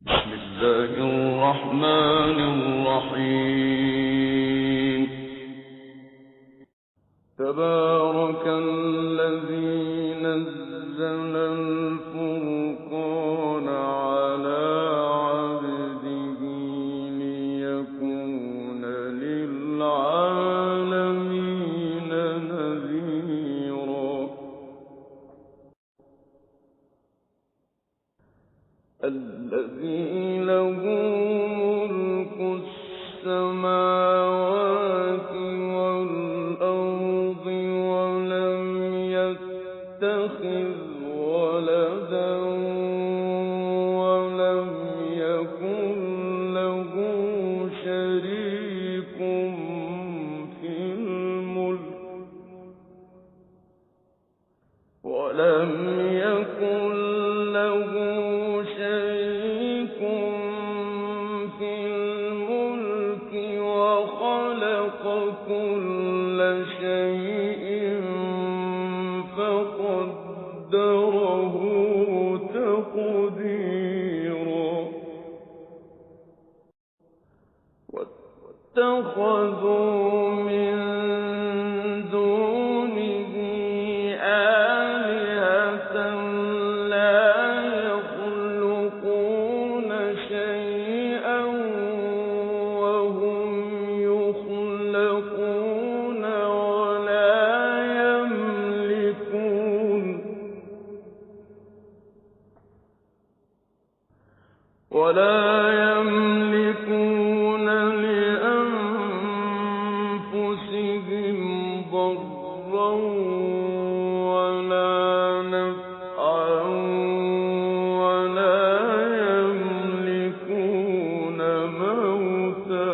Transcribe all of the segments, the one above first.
بسم الله الرحمن الرحيم. تبارك الذي نزل الفرقان على عبده ليكون للعالمين نذيرا. الذي له ملك السماوات والأرض ولم يتخذ ولدا ولم يكن له شريك في الملك ولم يكن له شريك في الملك وخلق كل شيء فقدره تقديرا. واتخذوا من دونه آلهة لا يخلقون شيئا وهم يخلقون ولا يملكون لأنفسهم ضرا ولا نفعا ولا يملكون موتا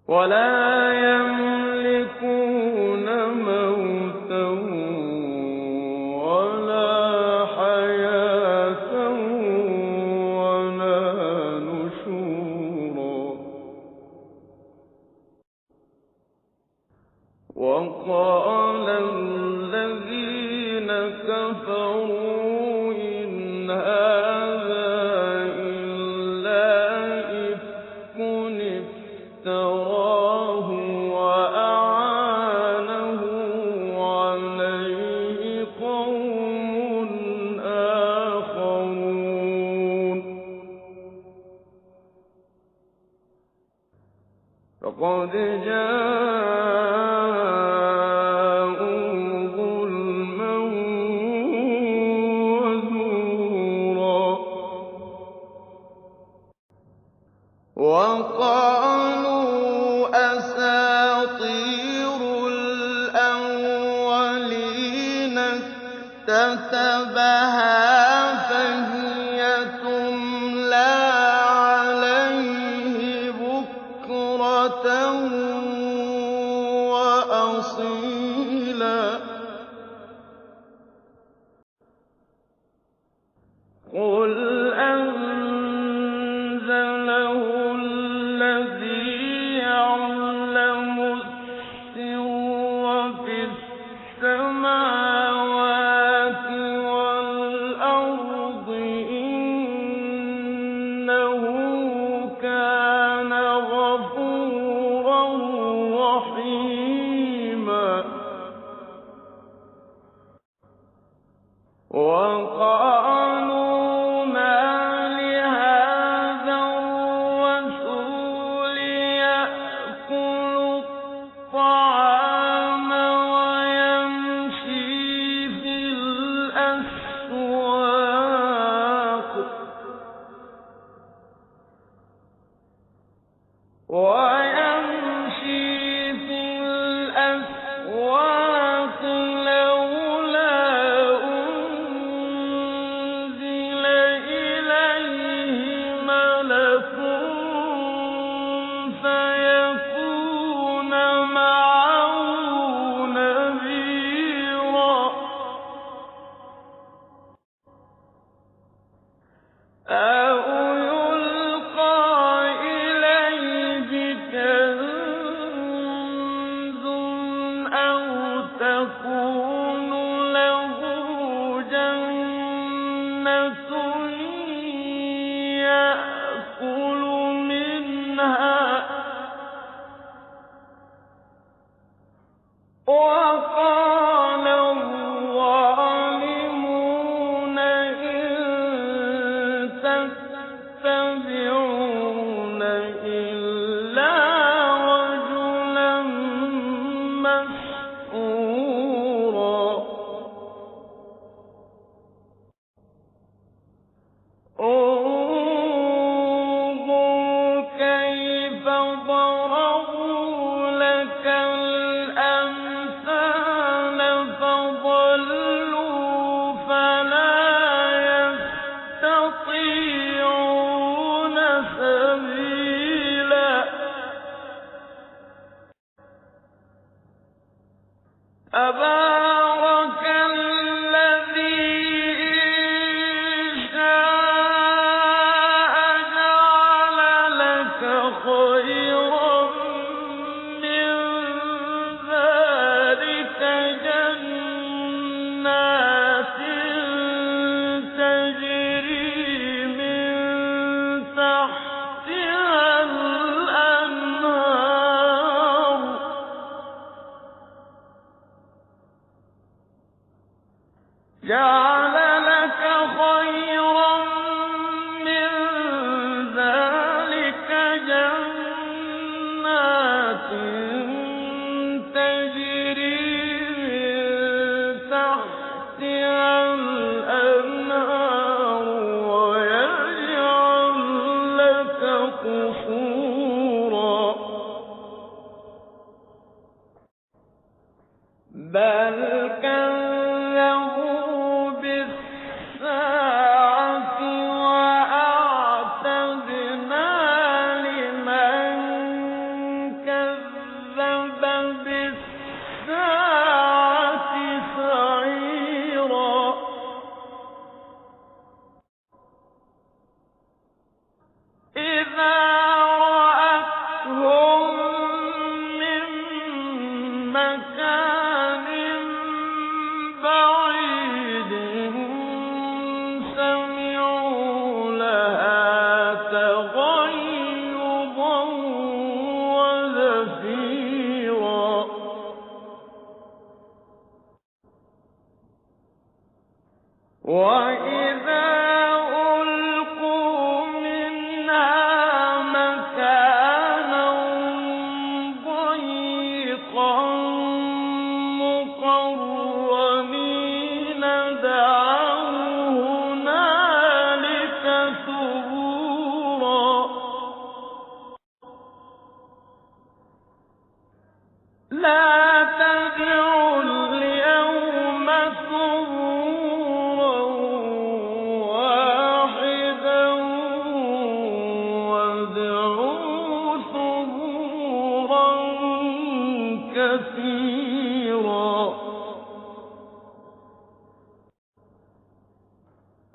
ولا حياة ولا نشورا. وقال الذين كفروا إن هذا إلا إفك افتراه وأعانه عليه قوم آخرون. فقد جاءوا ظلما وزورا. وقالوا أساطير الأولين اكتتبها فهي تملى عليه بكرة وأصيلا. قل أنزله الذي يعلم السر في السماوات والأرض إنه كان غفورا رحيما. وقالوا ما لهذا الرسول يأكل الطعام ويمشي في الأسواق لولا أنزل إليه ملك فيكون معه نذيرا. أو يلقى إليه كنز أو تكون له جنة يَأْكُلُ مِنْهَا وَقَالَ الظَّالِمُونَ إِن تَتَّبِعُونَ إِلَّا رَجُلًا مَّسْحُورًا انظُرْ كَيْفَ ضَرَبُوا لَكَ الْأَمْثَالَ فَضَلُّوا فَلَا يَسْتَطِيعُونَ سَبِيلًا تَبَارَكَ الَّذِي إِن شَاءَ جَعَلَ لَكَ خَيْرًا مِّن ذَٰلِكَ جَنَّاتٍ تَجْرِي مِن تَحْتِهَا الْأَنْهَارُ جَعَلَ لَكَ خَيْرًا مِّن ذَٰلِكَ جَنَّاتٍ تَجْرِي مِن تَحْتِهَا الْأَنْهَارُ وَيَجْعَل لَّكَ قُصُورًا بَلْ كَذَّبُوا بِالسَّاعَةِ وَأَعْتَدْنَا لِمَن كَذَّبَ بِالسَّاعَةِ سَعِيرًا إِذَا رَأَتْهُم مِّن مَّكَانٍ بَعِيدٍ سَمِعُوا لَهَا تَغَيُّظًا وَزَفِيرًا وَإِذَا أُلْقُوا مِنْهَا مَكَانًا ضَيِّقًا مُّقَرَّنِينَ دَعَوْا هُنَالِكَ ثُبُورًا لَا تَدْعُوا الْيَوْمَ ثُبُورًا وَاحِدًا وَادْعُوا ثُبُورًا كَثِيرًا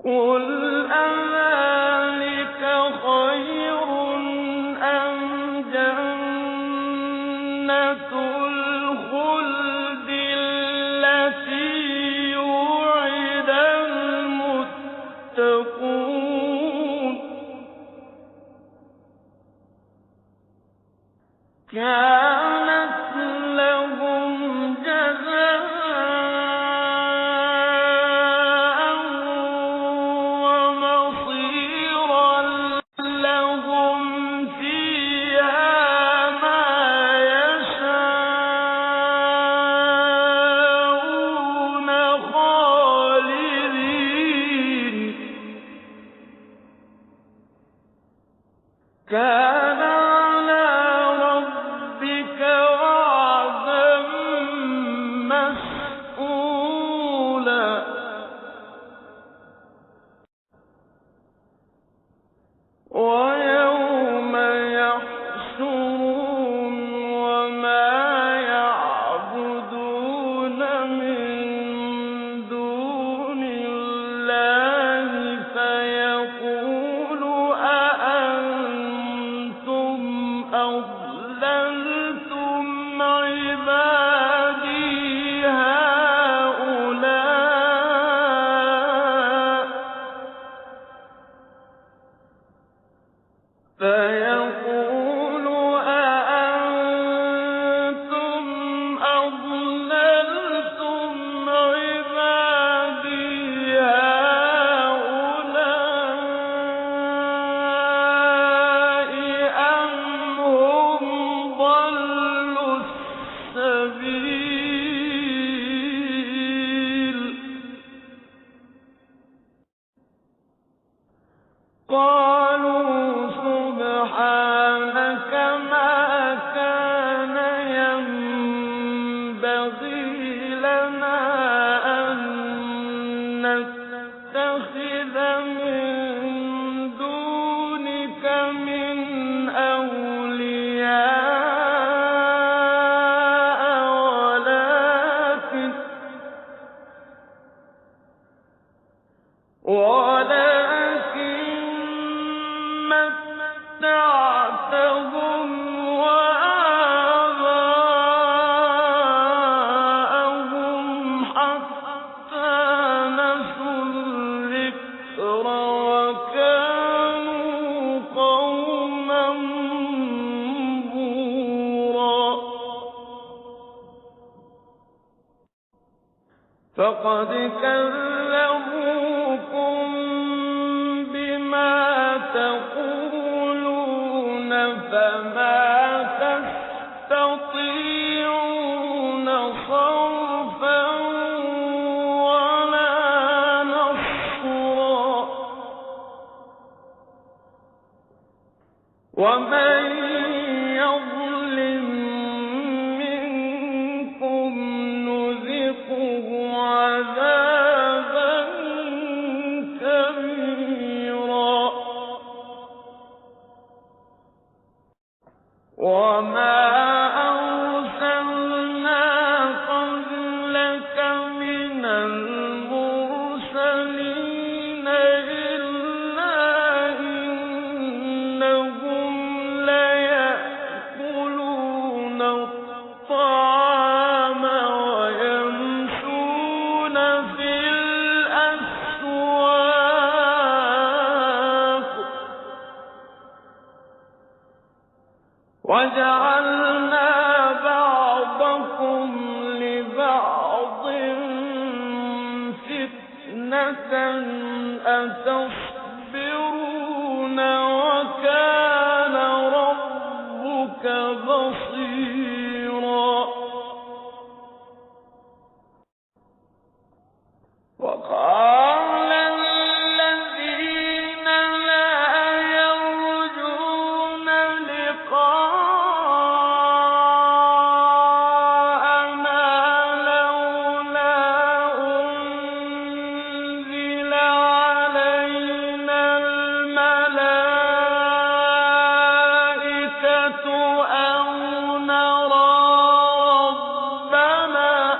قُلْ أَذَٰلِكَ خَيْرٌ أَمْ جَنَّةُ الْخُلْدِ الَّتِي وُعِدَ الْمُتَّقُونَ كَانَتْ لَهُمْ جَزَاءً وَمَصِيرًا لَّهُمْ فِيهَا مَا يَشَاءُونَ خَالِدِينَ كَانَ عَلَىٰ رَبِّكَ وَعْدًا مَّسْئُولًا وَيَوْمَ يَحْشُرُهُمْ وَمَا يَعْبُدُونَ مِن دُونِ اللَّهِ فَيَقُولُ أَأَنتُمْ فيقول أأنتم أضللتم عبادي هؤلاء أم هم ضلوا السبيل قالوا سبحانك ما كان ينبغي لنا أن نتخذ من دونك من أولياء ولكن متعتهم وآباءهم حتى نسوا الذكر وكانوا قوما بورا فقد كذبوكم بما تقولون فما تستطيعون صرفا ولا نصرا ومن يظلم منكم نذقه عذابا كبيرا وما أرسلنا قبلك من المرسلين إلا إنهم ليأكلون الطعام ويمشون في الأسواق وجعلنا بعضكم لبعض فتنة أتصبرون وكان ربك بصيرا وقال الذين لا يرجون لقاءنا لولا أنزل علينا الملائكة أو نرى ربنا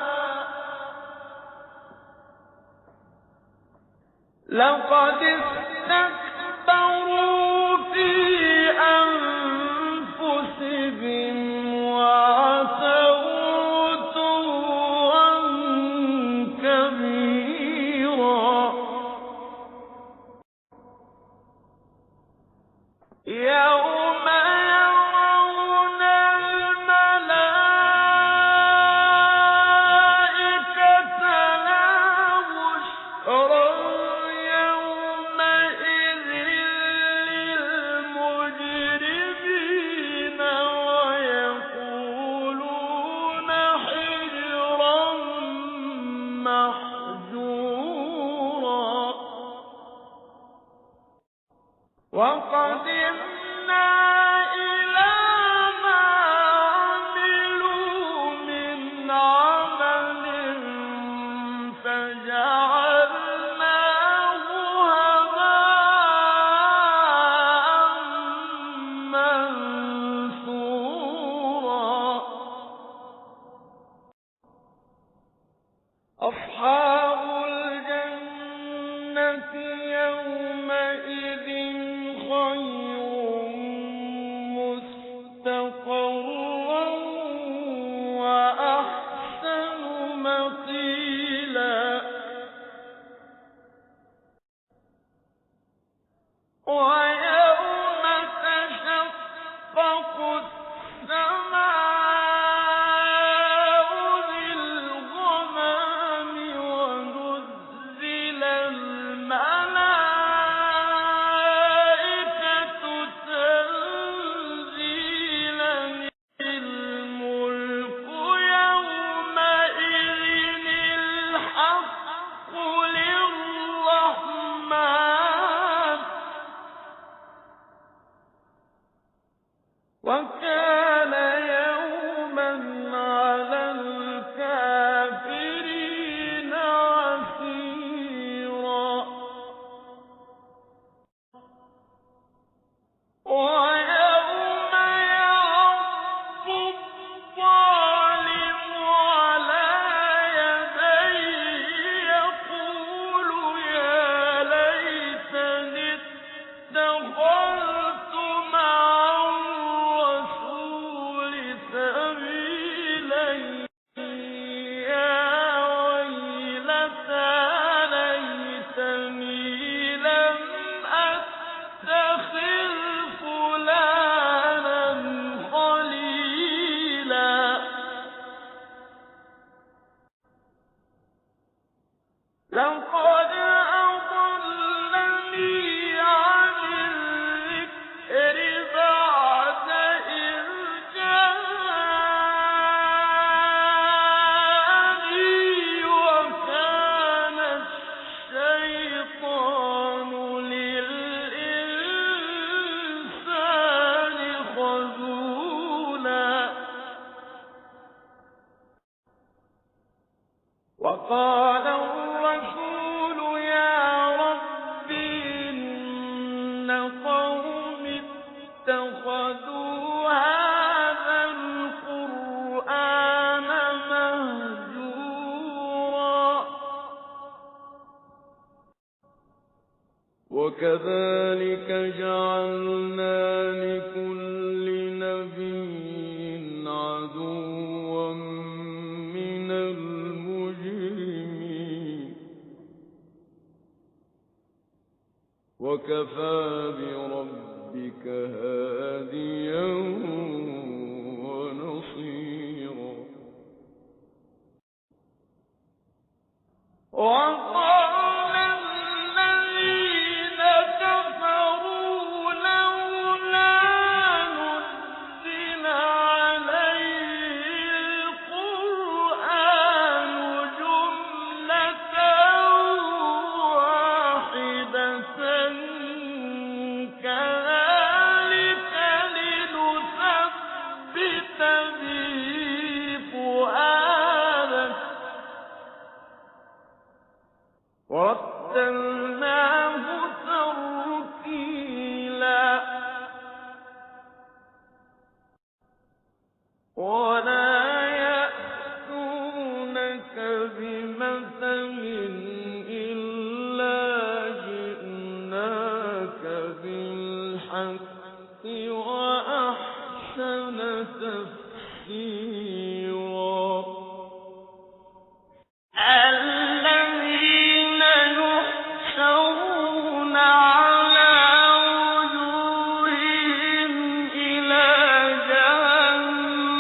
لقد استكبروا في أنفسهم وعتوا عتوا كبيرا يوم يرون الملائكة لا بشرى يومئذ للمجرمين ويقولون حجرا محجورا وقدمنا إلى ما عملوا من عمل فجعلناه هباء منثورا أصحاب الجنة يومئذ خير مستقرا وأحسن مقيلا ويوم تشاء وكان يوما على الكافرين عسيرا ويوم يعض الظالم على يديه يقول يا ليتني اتخذت مع الرسول سبيلا يا ويلتى ليتني لم أتخذ فلانا خليلا لقد أضلني عن الذكر بعد إذ جاءني وكان الشيطان للإنسان خذولا وقال الرسول يا رب إن قومي اتخذوا هذا القرآن مهجورا وكذلك جعلنا لكل نبي عدوا من المجرمين وكفى بربك هاديا ونصيرا وقال الذين كفروا لولا نزل عليه القرآن جملة واحدة كذلك لنثبت به فؤادك ورتلناه ترتيلا ولا يأتونك بمثل إلا جئناك بالحق وأحسن تفسيرا الذين يحشرون على وجوههم إلى جهنم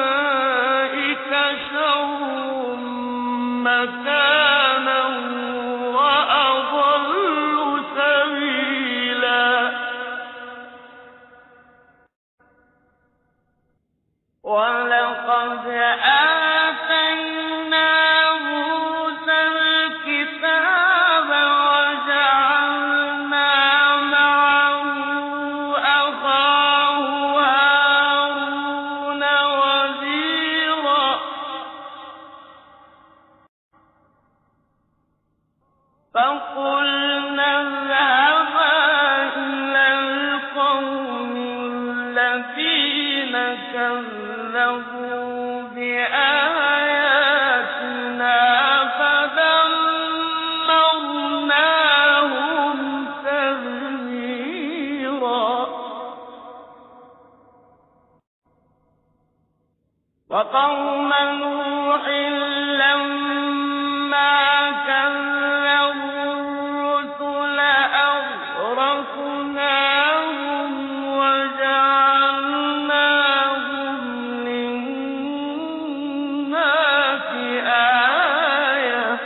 أولئك شر مكانا وأضل سبيلا ولقد آتينا موسى الكتاب وجعلنا معه أخاه هارون وزيرا فقلنا اذهبا إلى القوم الذين كذبوا بآياتنا فدمرناهم تدميرا وقوم نوح لما كذبوا الرسل أغرقناهم وجعلناهم للناس آية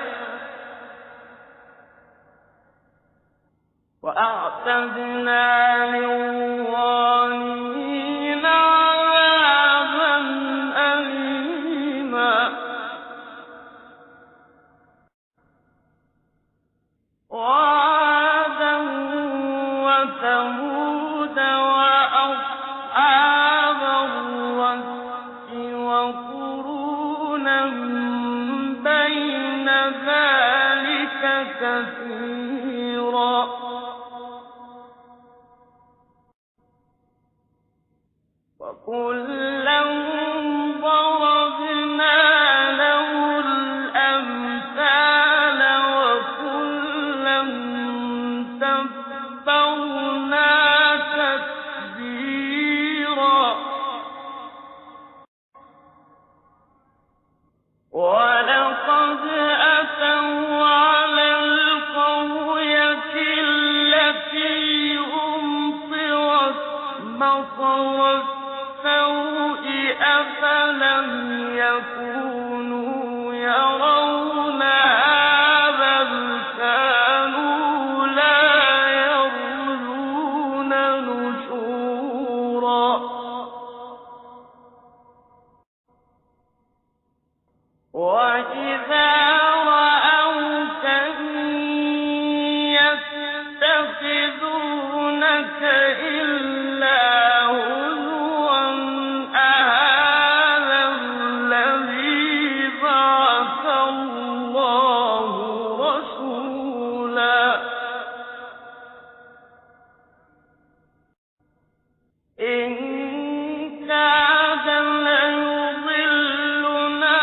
وأعتدنا للظالمين عذابا أليما وعادا وثمود كثيرا وكلا ضربنا له الأمثال وكلا تبرنا تتبيرا ولقد أتوا على القرية التي أمطرت مطر السوء أفلم يكونوا يرونها بل كانوا لا يرجون نشورا وإذا رأوك يتخذونك إلا هزوا أهذا الذي بعث الله رسولا إن كاد ليضلنا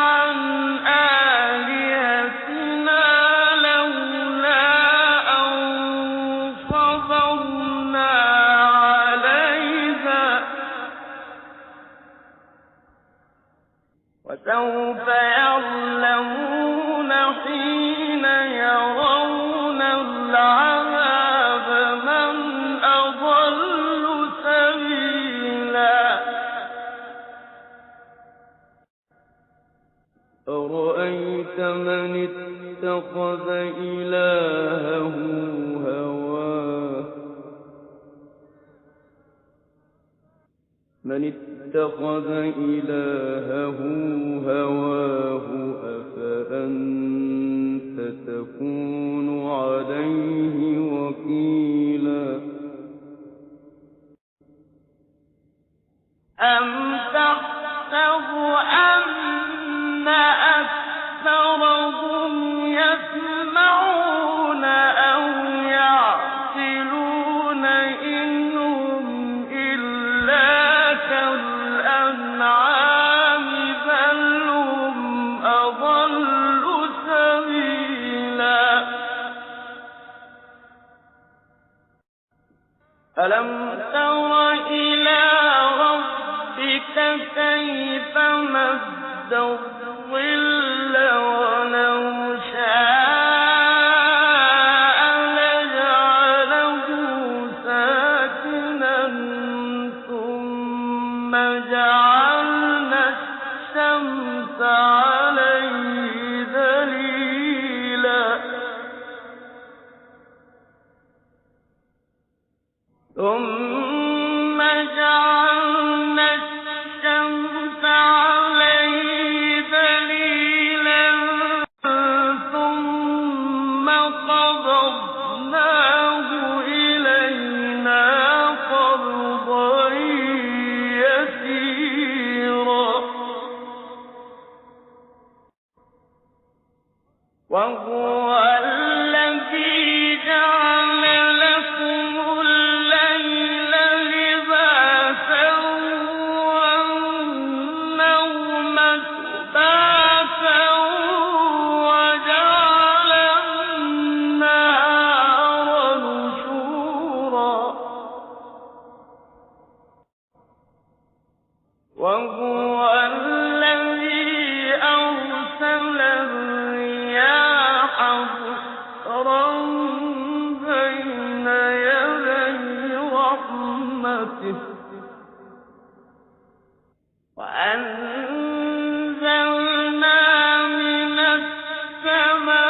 عن آلهتنا لولا أن صبرنا عليها وسوف يعلمون حين يرون العذاب من أضل سبيلا أرأيت من اتخذ إلهه هواه أفأنت تكون عليه وكيلا أم تحسب أن أكثرهم يسمعون أو يعقلون إنهم إلا كالأنعام بل هم أضل سبيلا ألم تر إلى ربك كيف مد الظل ولو شاء لجعله ساكنا ثم جعلنا الشمس عليه دليلا ثم جعلنا الشمس عليه دليلا ثم قبضناه إلينا قبضا يسيرا وهو الذي جعل لكم الليل لباسا والنوم سباتا وجعل النهار نشورا وهو الذي أرسل الرياح بشرا بين يدي رحمته وأنزلنا من السماء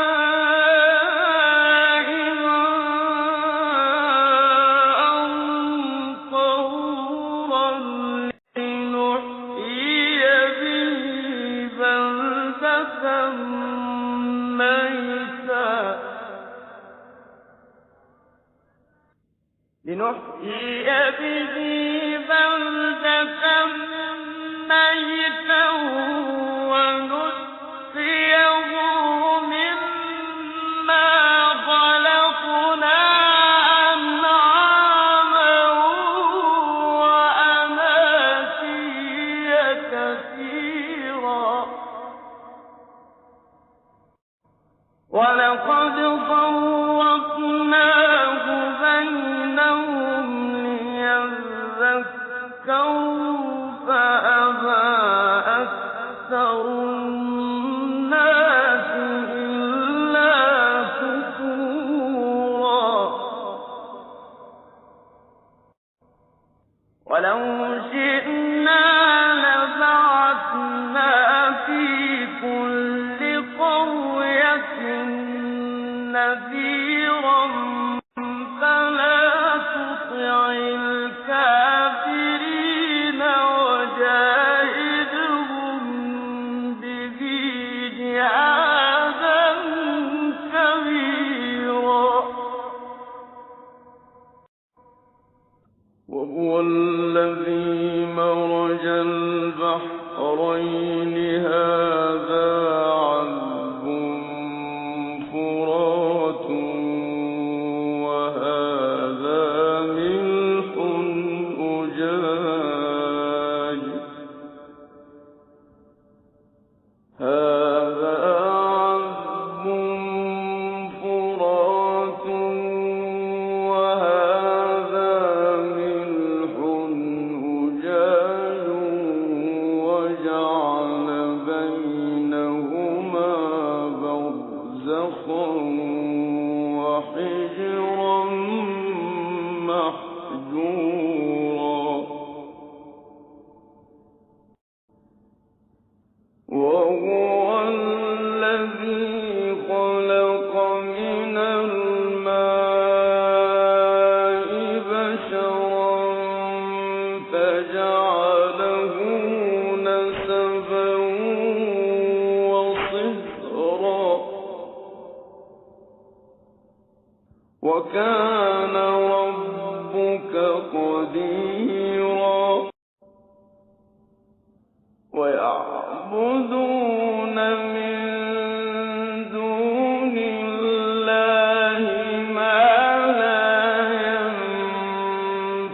ماء طهورا لنحيي به بلدة ميتا ونسقيه مما صرفناه بينهم ليذكروا فأبى أكثر الناس إلا كفورا ولو شئنا لبعثنا في كل قرية نذيرا فلا تطع الكافرين وجاهدهم به جهادا كبيرا وهو الذي مرج البحرين هذا عذب فرات وهذا ملح أجاج هذا عذب فرات وهذا ملح أجاج وجعل بينهما برزخا وحجرا محجورا وهو الذي خلق من الماء بشرا فجعله نسبا وصهرا وكان ربك قديرا ويعبدون من دون الله ما لا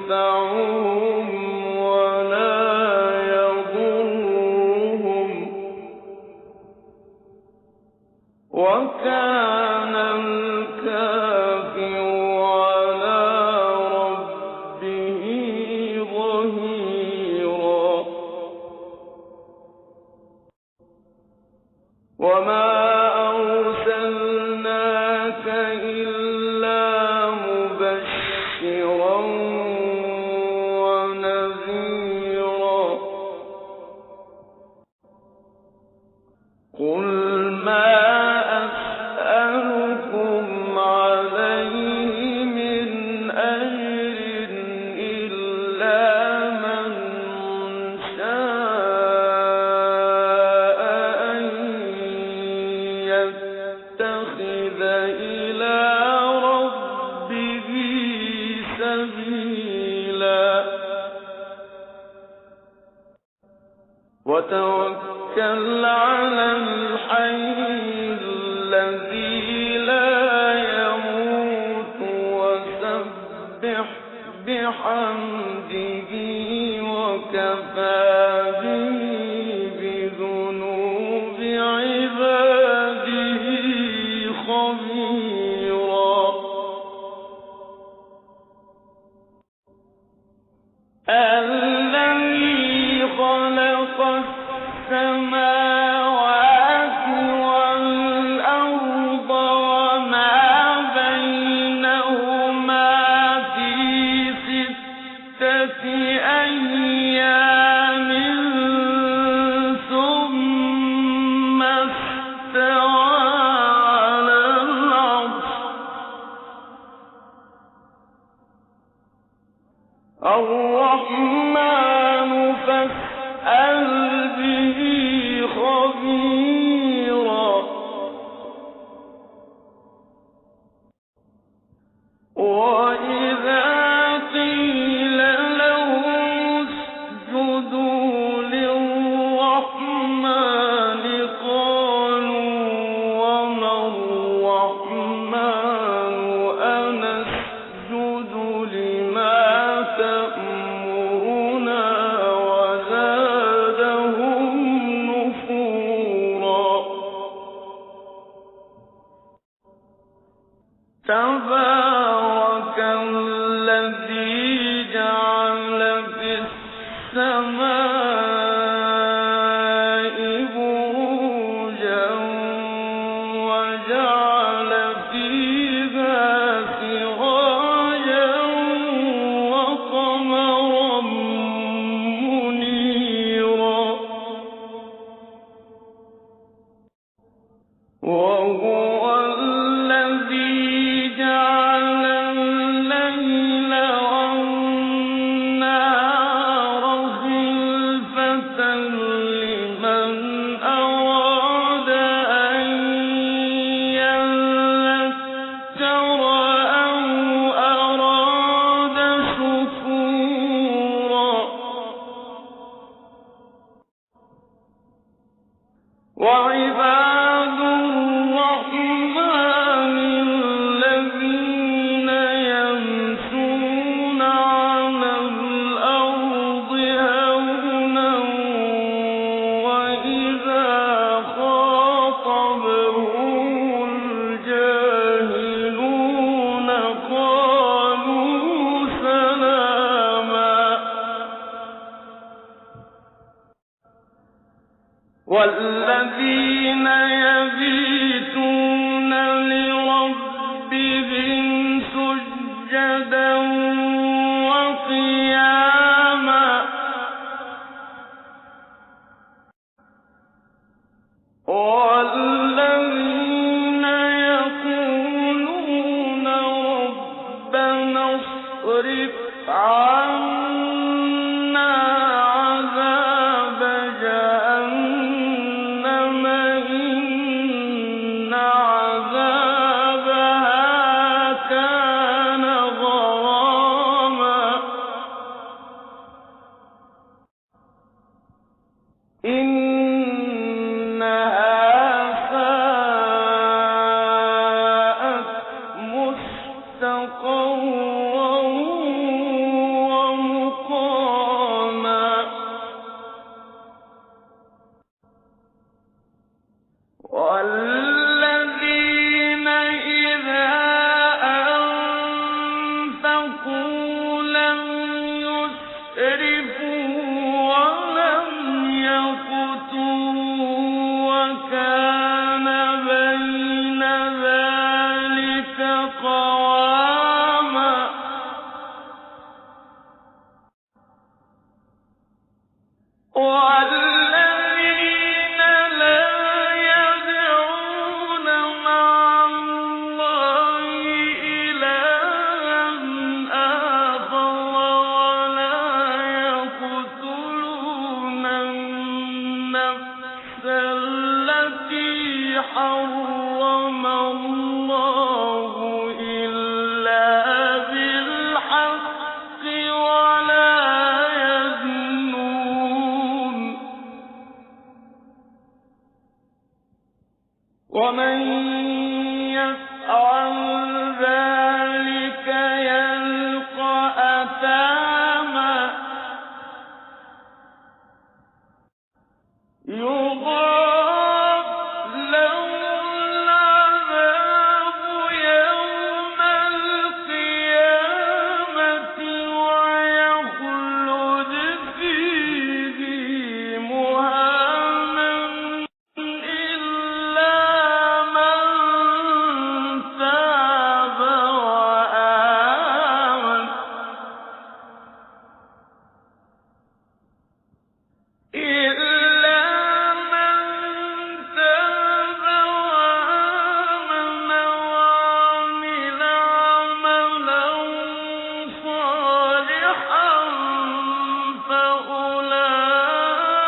ينفعهم ولا يضرهم وكان الكافر على ربه ظهيرا وما أرسلناك إلا مبشرا ونذيرا قل ما أسألكم عليه من أجر إلا من شاء أن يتخذ إلى ربه سبيلا وتوكل على الحي الذي لا يموت وسبح بحمده وكفى به بذنوب عباده خبيرا الذي خلق السماوات والأرض وما بينهما في 6 أيام ثم استوى على العرش تبارك الذي جعل في السماء بروجا وجعل فيها سراجا وقمرا منيرا وهو الذي جعل الليل والنهار خلفة لمن أراد أن يذكر أو أراد شكورا وعباد الرحمن الذين يمشون على الأرض هونا وإذا خاطبهم الجاهلون قالوا سلاما والذين يبيتون لربهم سجدا وقياما والذين يقولون ربنا اصرف عنا عذاب جهنم إن عذابها كان غراما إنها ساءت مستقرا ومقاما والذين إذا أنفقوا لم يسرفوا ولم يقتروا وكان بين ذلك قواما والذين لا يدعون مع الله إلها آخر ولا يقتلون النفس التي حرم الله إلا بالحق ولا يزنون ومن يفعل ذلك يلقى أثاما يضاعف له العذاب يوم القيامة ويخلد فيه مهانا إلا من تاب وآمن إلا من تاب وآمن وعمل عملا صالحا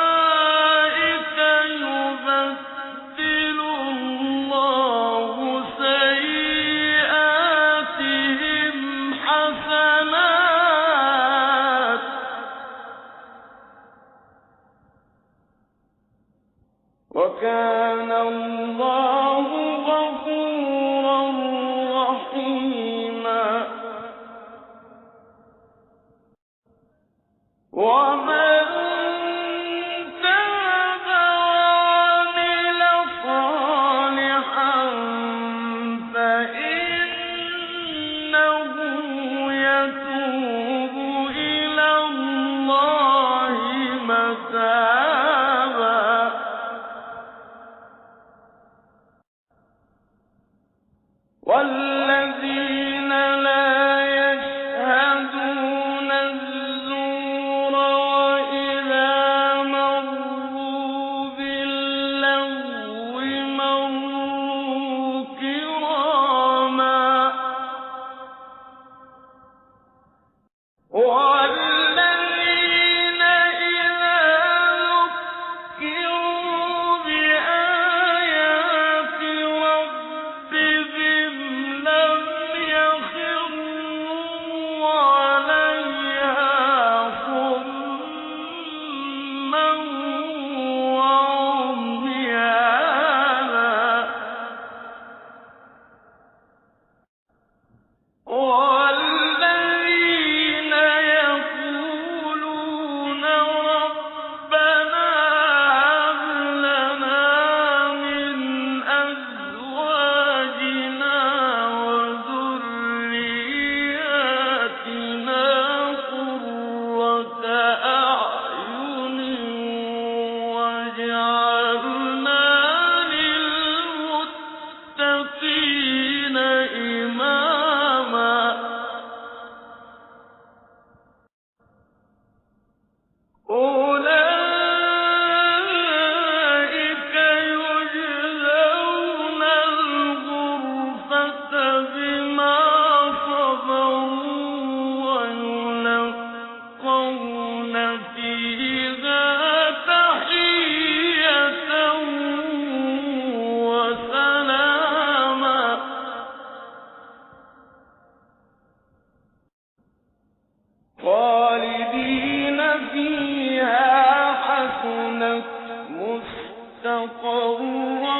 فأولئك يبدل الله سيئاتهم حسنات وكان الله غفورا رحيما ومن تاب وعمل صالحا فإن والذين لا يشهدون الزور وإذا مروا باللغو مروا كراما والذين إذا ذكروا بآيات ربهم لم يخروا عليها صما وعميانا والذين يقولون ربنا هب لنا من أزواجنا وذرياتنا قرة أعين واجعلنا للمتقين إماما أولئك يجزون الغرفة بما صبروا ويلقون فيها تحية وسلاما خالدين فيها حسنت مستقرا